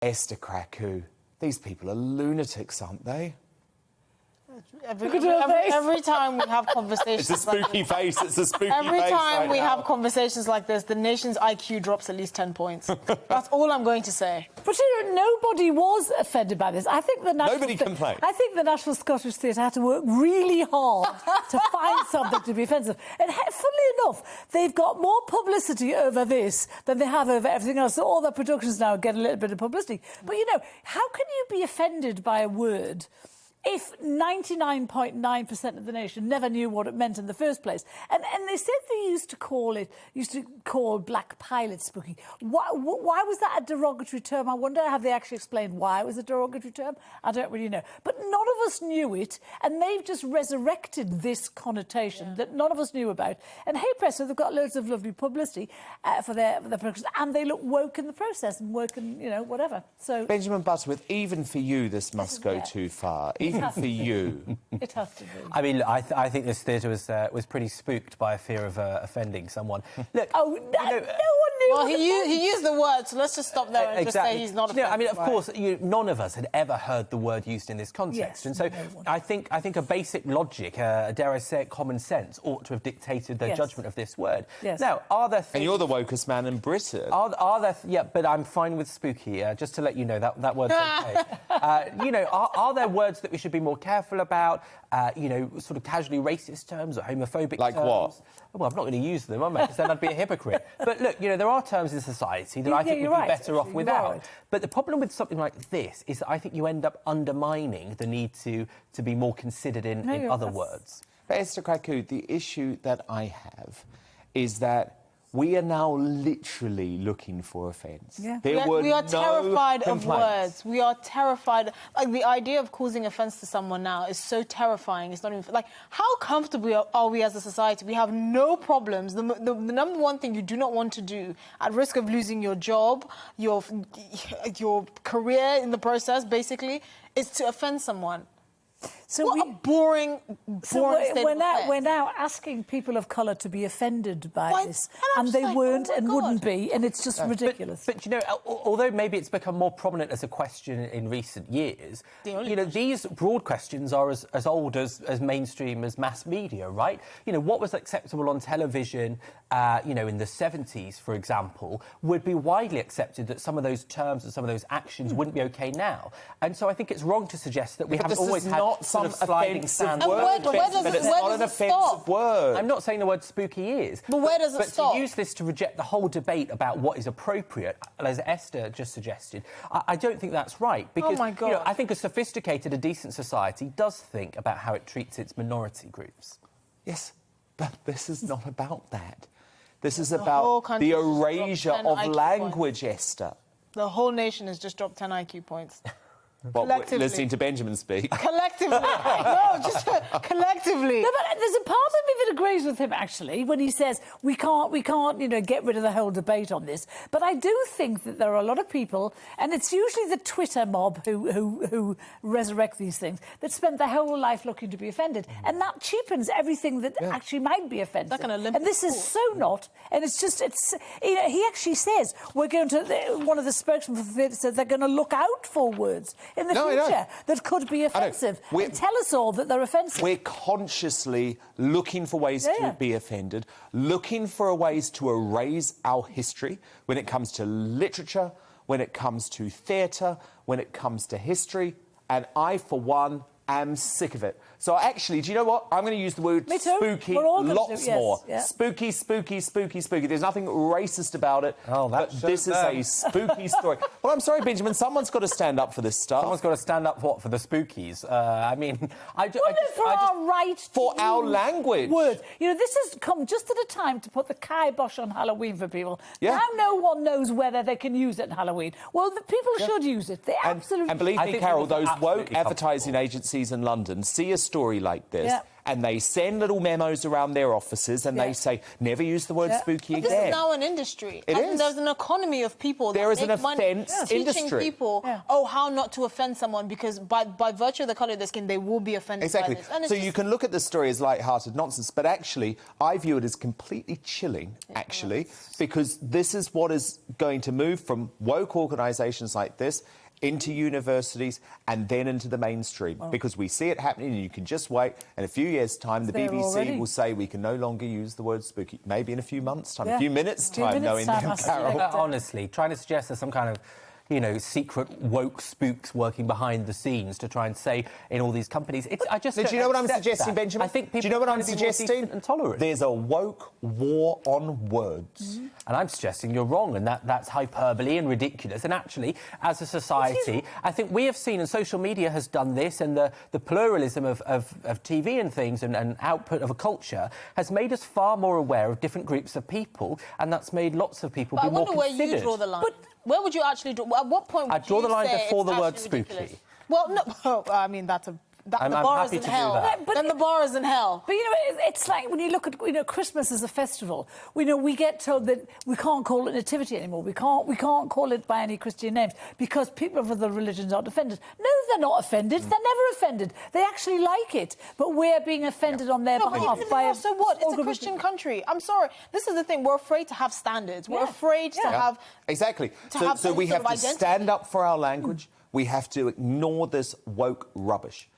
Esther Krakue, these people are lunatics, aren't they? Every time we have conversations... It's a spooky face, it's a spooky face. Every time right we now. have conversations like this, the nation's IQ drops at least 10 points. That's all I'm going to say. But, you know, nobody was offended by this. I think the Nobody complained. I think the National Scottish Theatre had to work really hard to find something to be offensive. And funnily enough, they've got more publicity over this than they have over everything else. So all their productions now get a little bit of publicity. But, you know, how can you be offended by a word if 99.9% of the nation never knew what it meant in the first place? And they said they used to call black pilots spooky. Why was that a derogatory term? I wonder, have they actually explained why it was a derogatory term? I don't really know. But none of us knew it, and they've just resurrected this connotation that none of us knew about. And hey presto, they've got loads of lovely publicity for their productions, and they look woke in the process and woke and, you know, whatever. So Benjamin Butterworth, even for you, this must go too far. Even for you. It has to be. I mean, I think this theatre was pretty spooked by a fear of offending someone. Look, no one knew. Well, he used the word, so let's just stop there and just say he's not offended. I mean, of course, none of us had ever heard the word used in this context. Yes, and so no I think a basic logic, dare I say it, common sense, ought to have dictated the judgment of this word. Yes. Now, are there things... And you're the wokest man in Britain. Are there... Yeah, but I'm fine with spooky, just to let you know, that word's OK. You know, are there words that we should be more careful about, you know, sort of casually racist terms or homophobic like terms? What? Well, I'm not going to use them, am I? Because then I'd be a hypocrite. But look, you know, there are terms in society that I think we'd be better off without. Right. But the problem with something like this is that I think you end up undermining the need to be more considered in other words. But Esther Krakue, the issue that I have is that we are now literally looking for offence. Yeah. We are terrified of complaints. words. We are terrified. Like, the idea of causing offence to someone now is so terrifying. It's not even... Like, how comfortable are we as a society? We have no problems. The number one thing you do not want to do, at risk of losing your job, your career in the process, basically, is to offend someone. So what a boring state we're now asking people of colour to be offended by this, and they weren't and wouldn't be, and it's just ridiculous. But you know, although maybe it's become more prominent as a question in recent years, you know, these broad questions are as old as mainstream, as mass media, right? You know, what was acceptable on television, you know, in the 70s, for example, would be widely accepted that some of those terms and some of those actions wouldn't be OK now. And so I think it's wrong to suggest that we haven't always had sort of sliding sand. But it's not an offensive word. I'm not saying the word spooky is. But where does it stop? But to use this to reject the whole debate about what is appropriate, as Esther just suggested, I don't think that's right. Because, oh my God. You know, I think a sophisticated, a decent society does think about how it treats its minority groups. Yes, but this is not about that. This is about the erasure of language, Esther. The whole nation has just dropped 10 IQ points. What, listening to Benjamin speak? Collectively. No, just collectively. No, but there's a part of me that agrees with him, actually, when he says we can't, you know, get rid of the whole debate on this. But I do think that there are a lot of people, and it's usually the Twitter mob who resurrect these things, that spend their whole life looking to be offended. And that cheapens everything that actually might be offensive. Like an Olympic and this is so not. And it's just, you know, he actually says, we're going to, one of the spokesmen for the theatre said they're going to look out for words in the future that could be offensive. And tell us all that they're offensive. We're consciously looking for ways to be offended, looking for ways to erase our history when it comes to literature, when it comes to theatre, when it comes to history. And I, for one, am sick of it. So actually, do you know what? I'm going to use the word spooky lots more. Yeah. Spooky, spooky, spooky, spooky. There's nothing racist about it. Oh, but this is a spooky story. Well, I'm sorry, Benjamin. Someone's got to stand up for this stuff. Someone's got to stand up for the spookies. I mean, for our language. Words. You know, this has come just at a time to put the kibosh on Halloween for people. Yeah. Now no one knows whether they can use it on Halloween. Well, the people should use it. They absolutely. And believe me, Carole, those woke advertising agencies in London see a story like this and they send little memos around their offices and they say, never use the word spooky But again. this is now an industry. It is. There's an economy of people There that is an make money offence teaching industry. people, how not to offend someone, because by virtue of the colour of their skin, they will be offended Exactly. by this. And So you can look at this story as light-hearted nonsense, but actually, I view it as completely chilling, actually, because this is what is going to move from woke organisations like this into universities and then into the mainstream, because we see it happening, and you can just wait. In a few years' time, the BBC will say we can no longer use the word spooky. Maybe in a few months' time, a few minutes' time, knowing them, Carole. Honestly, trying to suggest there's some kind of secret woke spooks working behind the scenes to try and say in all these companies. I just. Do you know what I'm suggesting, that. Benjamin? I think people. Do you know what I'm are trying to be more suggesting? decent and tolerant. There's a woke war on words. And I'm suggesting you're wrong, and that's hyperbole and ridiculous. And actually, as a society, I think we have seen, and social media has done this, and the pluralism of TV and things and output of a culture has made us far more aware of different groups of people, and that's made lots of people be more considered. I wonder where you draw the line. Where would you actually draw? At what point would I'd draw the line before the word ridiculous? spooky. Well, no, I mean, the I'm bar is happy in to do hell. that. Then the bar is in hell. But, it's like when you look at, Christmas as a festival, we get told that we can't call it nativity anymore. We can't call it by any Christian names because people of other religions aren't offended. No, they're not offended. They're never offended. They actually like it. But we're being offended on their behalf by so what? It's a Christian country. I'm sorry. This is the thing. We're afraid to have standards. We're afraid to have... Exactly. have So we some have sort to of stand up for our language. We have to ignore this woke rubbish.